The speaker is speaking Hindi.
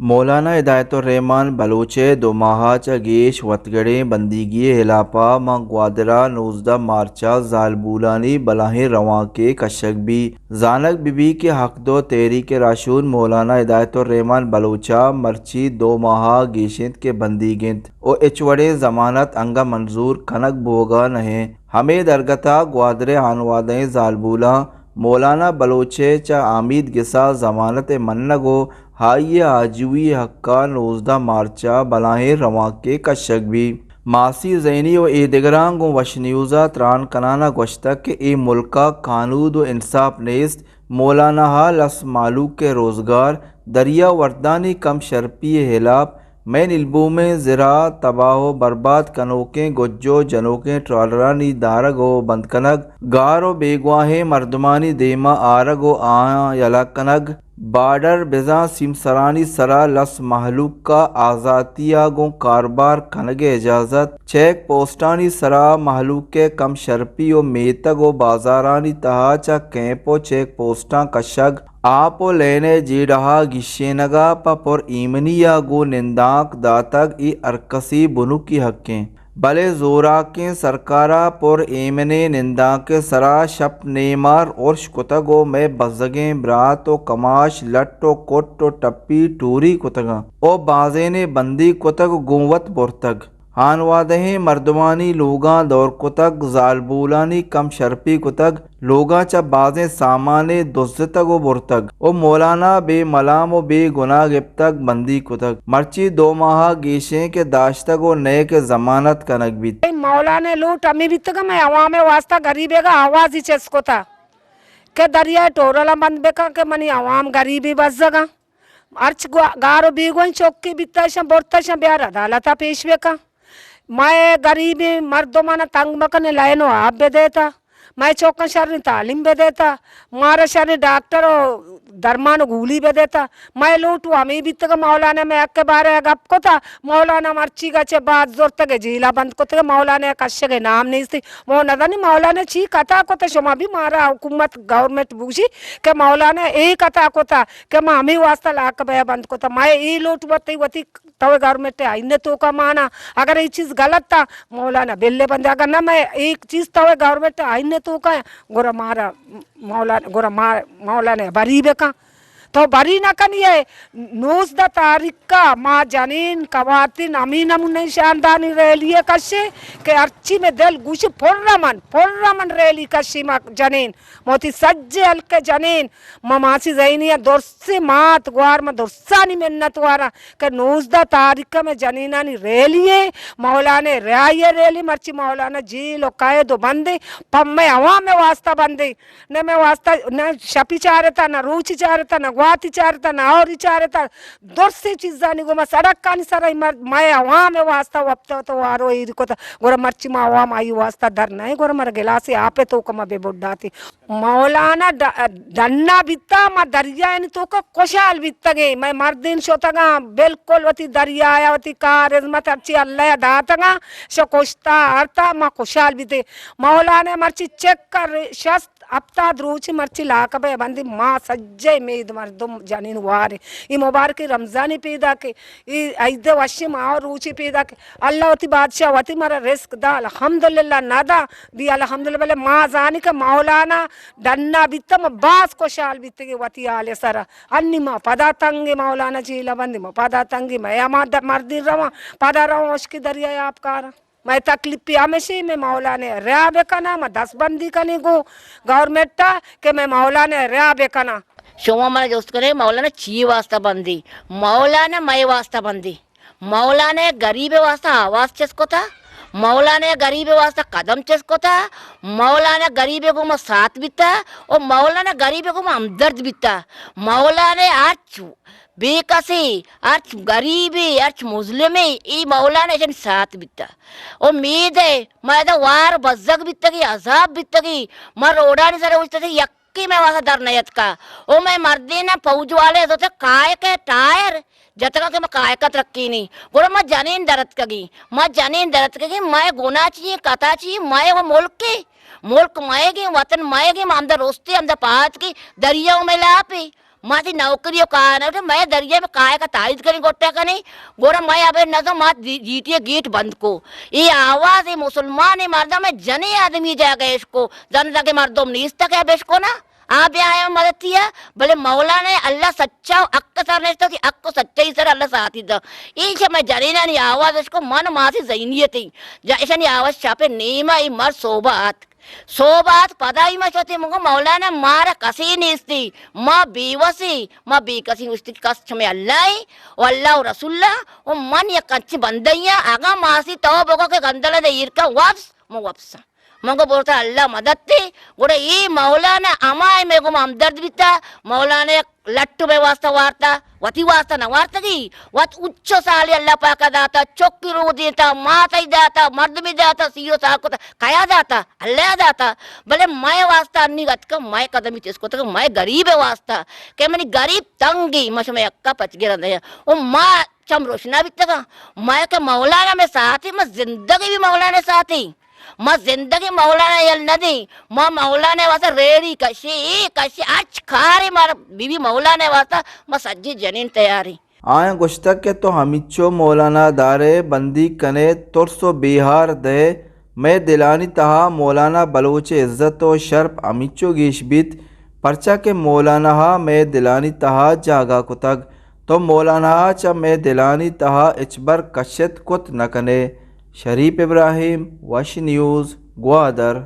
मौलाना हिदायतुर्रहमान बलोचे दो माहाचा गेश वतगड़े बंदीगी हिलापा मां ग्वादरा 19 मार्चा जालबूलानी बलाहे रवां के कशक भी जानक बीबी के हक दो तेरी के राशून मौलाना हिदायतुर्रहमान बलोचा मर्ची 2 माह गेशिंत के बंदीगिंत ओ इचवड़े जमानत अंगा मंजूर कनक बोगा नहे हमें दरगता ग्वादरे आनवादे जालबूला मौलाना बलोचे चा आमीद गिसा जमानत मन्नगो हाइये आजुई हक्का 19 मार्चा बलाहे रवां के कशक भी मासी जैनी व ए दिगरांग वशन्यूज़ा त्रान कनाना गोश्तक के ए मुल्का कानूद व इंसाफ नेस्त मौलाना लस मालूक के रोज़गार दरिया वर्दानी कम शर्पी हिलाप मैं नीलबू में ज़रा तबाह बर्बाद कनोकें गुज्जो जनोकें ट्रॉलरानी दारगो बंदकनग गारो बेगवाहें मर्दमानी देमा आरगो आ यलाकनग बार्डर बेजा सिमसरानी सरा लस महलूक का आज़ातिया गो कारबार कनगे इजाज़त चेक पोस्टानी सरा महलूक के कम शर्पी व मेतग व बाजारानी तहाचा कैंपो चेक पोस्टा कशग आपो लेने जीडहा गिशेनगा पर ईमनिया गो निंदाक दातक ई अरकसी बुनु की हकें भले जोरा के सरकारा पर एमने निंदा के सरा शप नेमार और शुतगो में बजगे ब्रात व कमाश लट्टो कोट्टो टप्पी टूरी कुतगा ओ बाजे ने बंदी कुतग गोवत बुरतग हानवादहे मर्दमानी लोगा दौर कुतग जालबूलानी कम शर्पी कुतग लोगा च बाजे सामाने दुज्जतग व बुरतग ओ मौलाना बे मलाम व बे गुनाह गिप्तग बंदी कुतग मर्ची 2 माह गेशे के दाश्तग व नए के जमानत कनक भी मौलाना लूट अमी बितगा मैं अवामे वास्ता गरीबेगा आवाज ही चेस्को था के दरिया टोरला बंद बेका के मनी अवाम गरीबी बस जगा अर्च गारो बीगों चौकी बित्ता बोरता ब्यार अदालता पेश बेका मैं गरीबी मर्दों माना तंग मकने लायनो आप बे देता मैं चौका शहर तालीम बे देता मारा शहर डॉक्टर दरमान गूली बे देता मैं लूटू हमें भी तक मौलाना में के बारे गप को था मौलाना मर्ची का चे बात जोर तक झीला बंद को तक मौलाना कश्य के नाम नहीं थी वो नदानी मौलाना ची कथा को तो शुमा भी मारा हुकूमत गवर्नमेंट बूझी के मौलाना एक कथा को था के मैं हमें वास्ता लाक बया बंद को था मैं ये लूट बती वती तब गवर्नमेंट आईने तो का माना अगर ये चीज़ गलत था मौलाना बिल्ले बंदे अगर ना मैं एक चीज़ तब गवर्नमेंट आईने तो का गोरा मारा मौलाना गोरा मार मौलाना बरीबे का तो बरी न कनिए 19 तारीख का माँ जनीन कवातिन अमीन मुन्ने शानदानी रैली कशे के अर्ची में दिल गुश फोर्रमन रैली कशी माँ जनीन मोती सज्जे हल्के जनीन ममासी जैनिया दोर्से मात ग्वार में दोर्सानी मिन्नत वारा के 19 तारीख में जनीनानी रैली मौलाने रैये रैली मर्ची मौलाना जी लो काये दो बंदे पम्मे हवा में वास्ता बंदे न मैं वास्ता न शपी चारता न रूचि चारता न वाती चारता ना और चारता दोर्से चीज़ा नहीं गोमा सड़क का नहीं सराई मर मैं वहाँ में वास्ता वप्ता तो वारो ये को तो गोरा मर्ची माँ वहाँ मायू वास्ता डर नहीं गोरा मर गिलासी आपे तो कमा बे बुढ़ाती मौलाना डन्ना बित्ता माँ दरिया नहीं तो का कोशाल बित्ता गए मैं मर्दिन शोतगा बिल्कुल वती दरिया आया वती कार इज़्मत अच्छी अल्लाह दातगा शो कोश्ता अर्ता माँ कोशाल बिते मौलाना मर्ची चेक कर शस्त अपता द्रोची मर्ची लाक बे बंदी माँ सज्जे मेद मर्दम जानिन वारे ये मुबारक रमजानी पैदा के ये ऐदे वशी माँ रूची पैदा के अल्लाह वती बादशाह वती मरा रिस्क दा अल्हम्दुलिल्लाह नादा दी अल्हम्दुलिल्लाह माँ जानी का मौलाना डन्ना बित्तम बास को शाल बित्ते के वती आले सरा अन्नी माँ पदा तंगे मौलाना चीला बंदी माँ पदा तंगी मैं माँ मर्दी रवा पदा रवा उसकी दरिया आप कार मैं तकलीफ पे हमेशा मैं मौलाना रहा बेकना मैं 10 बंदी कनी गो गवर्नमेंट के मैं मौलाना रहा बेकना शोमा मन दोस्त करे मौलाना ची वास्ता बंदी मौलाना मैं वास्ता बंदी मौलाना गरीब वास्ता आवाज चेस्को था मौलाना गरीब वास्ता कदम चेस्को था मौलाना गरीब को मैं साथ बिता और मौलाना गरीब को मैं हमदर्द बिता मौलाना आज बेकसी अर्च गरीबी अर्च मुस्लिमी ई मौलाना जन साथ बिता उम्मीद है मैं तो वार बज़क बिता की अजाब बिता की मैं रोड़ा नहीं सरे उस यक्की में वासा दर नयत का ओ मैं मर्दी ना फौज वाले तो काय के टायर जतका के मैं कायकत रखी नहीं बोलो मैं जनीन दरद कगी मैं गुना चाहिए कथा चाहिए मैं वो मुल्क माएगी वतन माएगी आमदा रोस्ती आमदा पात की दरियाओं में लापी माती नौकरी का ना मैं दरिया में काय का तारीफ करें गोट्टा का नहीं गोरा मैं अबे न तो मात जीटिए गेट बंद को ये आवाज है मुसलमान मर्दा में जने आदमी जाएगा इसको जन जाके मर्दों नीस तक है इसको ना आप यहाँ मदद किया भले मौला ने अल्लाह सच्चा अक्क सर ने तो कि अक्को सच्चाई सर अल्लाह साथी दा इसे मैं जरीना नहीं आवाज इसको मन मासी जैनियत ही जैसे नहीं आवाज छापे नीमा ई मर सोबात पदाई में चोती मुझको मौला ने मारा कसी निस्ती माँ बेवसी माँ बेकसी उसकी कष्ट में अल्लाह और रसुल्ला वो मन या कच्ची बंदैया आगा मासी तो बोको के गंदला दे इरका वापस मंगो बोलता अल्लाह मदद थी गोड़े ये मौलाना अमाय में को हमदर्द भी था मौलाना लट्टू में वास्ता वार्ता वती वास्ता न वार्ता की वत उच्च साली अल्लाह पाक दाता चौकी रो देता माता ही दाता मर्द भी दाता सीरो साहब को कया दाता अल्लाह दाता भले मैं वास्ता अन्नी गत का मैं कदम ही इसको तो मैं गरीब है वास्ता के मनी गरीब तंगी मश में अक्का पच गिर रहे वो माँ चम रोशना भी तक मैं के मौलाना में साथी मैं जिंदगी भी मौलाना साथी माँ जिंदगी मौलाना यल नदी माँ मौलाने वास्ता रेडी कशी आज खारे मार बीबी मौलाने वास्ता माँ सज्जी जनीन तैयारी आया गुश्तक के तो हमिचो मौलाना दारे बंदी कने तुरसो बिहार दे मैं दिलानी तहा मौलाना बलोच इज़्ज़त व शर्फ अमिचो गीशबित परचा के मौलाना हा मैं दिलानी तहा जागा कुतग तो मौलाना च मैं दिलानी तहा इचबर कशत कुत न कने शरीफ इब्राहिम वश न्यूज़ ग्वादर।